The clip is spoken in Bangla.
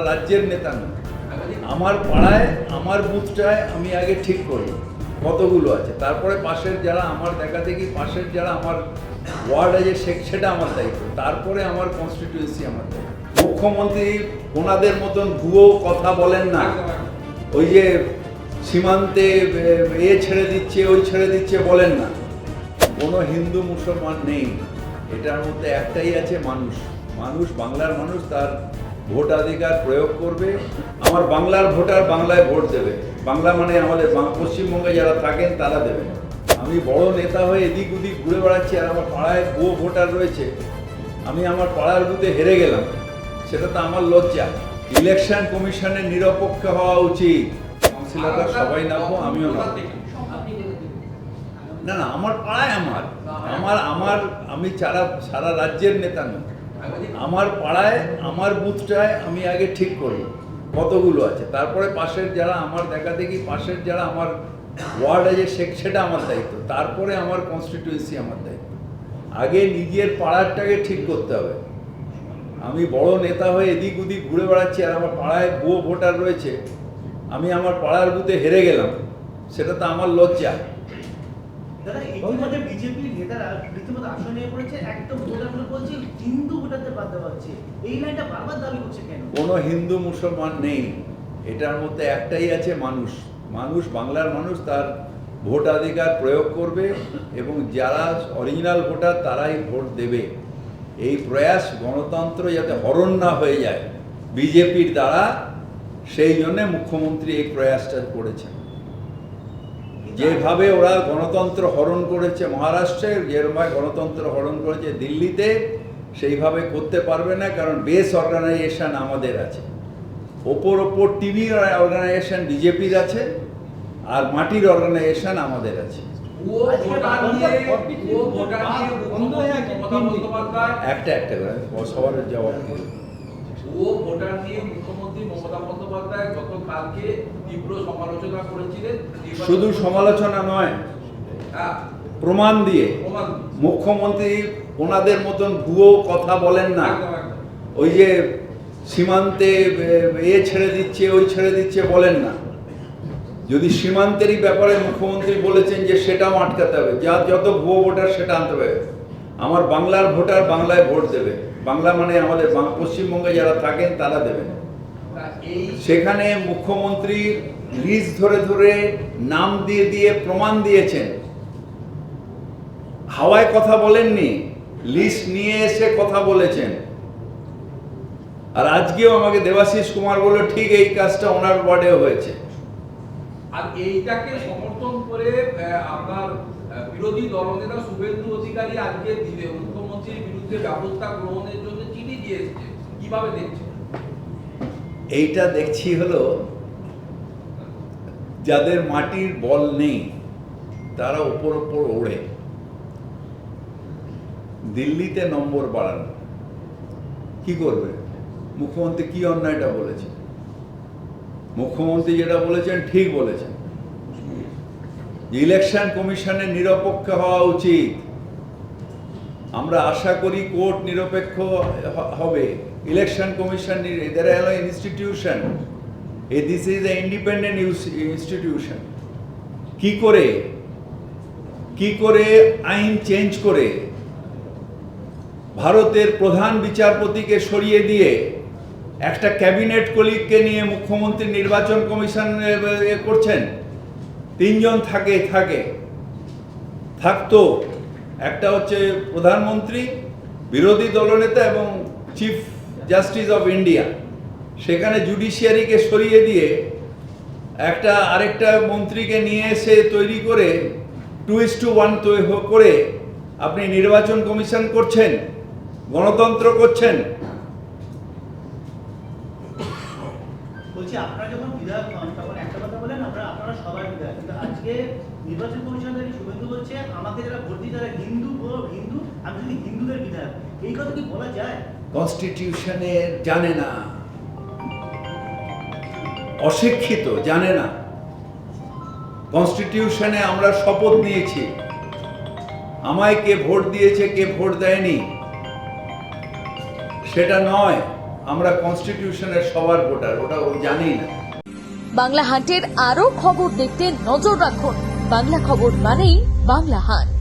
রাজ্যের নেতা না, আমার পাড়ায় আমার বুথটায় আমি আগে ঠিক করি কতগুলো আছে, তারপরে পাশের যারা আমার দেখা দেখি পাশের যারা আমার ওয়ার্ড আছে সেটা আমার দায়িত্ব, তারপরে আমার কনস্টিটিউয়েন্সি আমার দায়িত্ব। মুখ্যমন্ত্রী ওনাদের মতন ভুয়ো কথা বলেন না, ওই যে সীমান্তে ছেড়ে দিচ্ছে ওই ছেড়ে দিচ্ছে বলেন না। কোনো হিন্দু মুসলমান নেই, এটার মধ্যে একটাই আছে মানুষ। মানুষ বাংলার মানুষ তার ভোটাধিকার প্রয়োগ করবে। আমার বাংলার ভোটার বাংলায় ভোট দেবে, বাংলা মানে আমাদের পশ্চিমবঙ্গে যারা থাকেন তারা দেবেন। আমি বড় নেতা হয়ে এদিক ওদিক ঘুরে বেড়াচ্ছি আর আমার পাড়ায় ভুয়ো ভোটার রয়েছে, আমি আমার পাড়ার বুথে হেরে গেলাম, সেটা তো আমার লজ্জা। ইলেকশন কমিশনের নিরপেক্ষ হওয়া উচিত। কাউন্সিলররা সবাই নামবো, আমিও নামবো। না না, আমার পাড়ায় আমার আমার আমার আমি সারা রাজ্যের নেতা নই, আমার পাড়ায় আমার বুথটায় আমি আগে ঠিক করি কতগুলো আছে, তারপরে পাশের যারা আমার দেখা দেখি পাশের যারা আমার ওয়ার্ড আছে সেটা আমার দায়িত্ব, তারপরে আমার কনস্টিটিউয়েন্সি আমার দায়িত্ব। আগে নিজের পাড়ারটাকে ঠিক করতে হবে। আমি বড় নেতা হয়ে এদিক ওদিক ঘুরে বেড়াচ্ছি আর আমার পাড়ায় ভুয়ো ভোটার রয়েছে, আমি আমার পাড়ার বুথে হেরে গেলাম, সেটা তো আমার লজ্জা। দাদা, ইতিমধ্যে বিজেপির নেতারা রীতিমতো আসন নিয়ে পড়েছে, একদম ভোটারগুলো বলছে হিন্দু ভোটারদের বাদ দেওয়া হচ্ছে, এই লাইনটা বারবার দাবি করছে কেন? কোনো হিন্দু মুসলমান নেই, এটার মধ্যে একটাই আছে মানুষ। মানুষ বাংলার মানুষ তার ভোটাধিকার প্রয়োগ করবে এবং যারা অরিজিনাল ভোটার তারাই ভোট দেবে। এই প্রয়াস গণতন্ত্র যাতে হরণ না হয়ে যায় বিজেপির দ্বারা, সেই জন্যে মুখ্যমন্ত্রী এই প্রয়াসটা করেছেন। যেভাবে ওরা গণতন্ত্র হরণ করেছে মহারাষ্ট্রে, যেভাবে গণতন্ত্র হরণ করেছে দিল্লিতে, সেইভাবে করতে পারবে না, কারণ বেস অর্গানাইজেশন আমাদের আছে, ওপর টিভি অর্গানাইজেশন বিজেপির আছে, আর মাটির অর্গানাইজেশন আমাদের আছে। একটা একটা করে সবার জবাব ভোটার নিয়ে মুখ্যমন্ত্রী মমতা বন্দ্যোপাধ্যায় গতকালকে তীব্র সমালোচনা করেছিলেন। শুধু সমালোচনা নয়, প্রমাণ দিয়ে। মুখ্যমন্ত্রী ওনাদের মতন ভুয়ো কথা বলেন না, ওই যে সীমান্তে ছেড়ে দিচ্ছে ওই ছেড়ে দিচ্ছে বলেন না। যদি সীমান্তেরই ব্যাপারে মুখ্যমন্ত্রী বলেছেন যে সেটাও আটকাতে হবে, যার যত ভুয়ো ভোটার সেটা আনতে হবে। আমার বাংলার ভোটার বাংলায় ভোট দেবে, বাংলা মানে আমাদের পশ্চিমবঙ্গে যারা থাকেন তারা দেবেন। সেখানে মুখ্যমন্ত্রী লিস্ট ধরে ধরে নাম দিয়ে দিয়ে প্রমাণ দিয়েছেন, হাওয়ায় কথা বলেননি, লিস্ট নিয়ে এসে কথা বলেছেন। আর আজকেও আমাকে দেবাশিস কুমার বলল ঠিক এই কাজটা ওনার ওয়ার্ডেও হয়েছে। আর এইটাকে সমর্থন করে আপনার বিরোধী দলনেতা শুভেন্দু অধিকারী আজকে মুখ্যমন্ত্রীর বিরুদ্ধে ব্যবস্থা গ্রহণের জন্য চিঠি দিয়ে এসেছে, কিভাবে দেখছেন? এইটা দেখছি হলো যাদের মাটির বল নেই তারা ওপর ওপর ওড়ে। দিল্লিতে নম্বর বাড়ানো কি করবে? মুখ্যমন্ত্রী কি অন্যায়টা বলেছে? মুখ্যমন্ত্রী যেটা বলেছেন ঠিক বলেছেন, ইলেকশন কমিশনের নিরপেক্ষ হওয়া উচিত। আমরা আশা করি কোর্ট নিরপেক্ষ হবে। ইলেকশন কমিশন এদের হলো institution, this is a independent institution. কি করে আইন চেঞ্জ করে ভারতের প্রধান বিচারপতিকে সরিয়ে দিয়ে একটা ক্যাবিনেট কলিগকে নিয়ে মুখ্যমন্ত্রী নির্বাচন কমিশন করছেন? তিনজন থাকতো, একটা হচ্ছে প্রধানমন্ত্রী, বিরোধী দলনেতা এবং চিফ জাস্টিস অফ ইন্ডিয়া। সেখানে জুডিশিয়ারিকে সরিয়ে দিয়ে আরেকটা মন্ত্রীকে নিয়ে এসে তৈরি করে 2:1 করে আপনি নির্বাচন কমিশন করছেন, গণতন্ত্র করছেন। বলছি আপনারা যখন বিধায়ক হন তখন একটা কথা বলেন আপনারা সবাই বিধায়ক, কিন্তু আজকে নির্বাচন কমিশন থেকে শুভেন্দু বলছে আমাকে যারা ভোট দিই তারা হিন্দু, আমি যদি হিন্দুদের বিধায়ক, এই কথা কি বলা যায়? কনস্টিটিউশনের জানে না, অশিক্ষিত, জানে না। কনস্টিটিউশনে আমরা শপথ নিয়েছি, আমায় কে ভোট দিয়েছে কে ভোট দেয়নি সেটা নয়। আমরা কনস্টিটিউশনের সবার ভোটার, ওটা ও জানেই না। বাংলা হান্টের আরও খবর দেখতে নজর রাখুন। বাংলা খবর মানেই বাংলা হান্ট।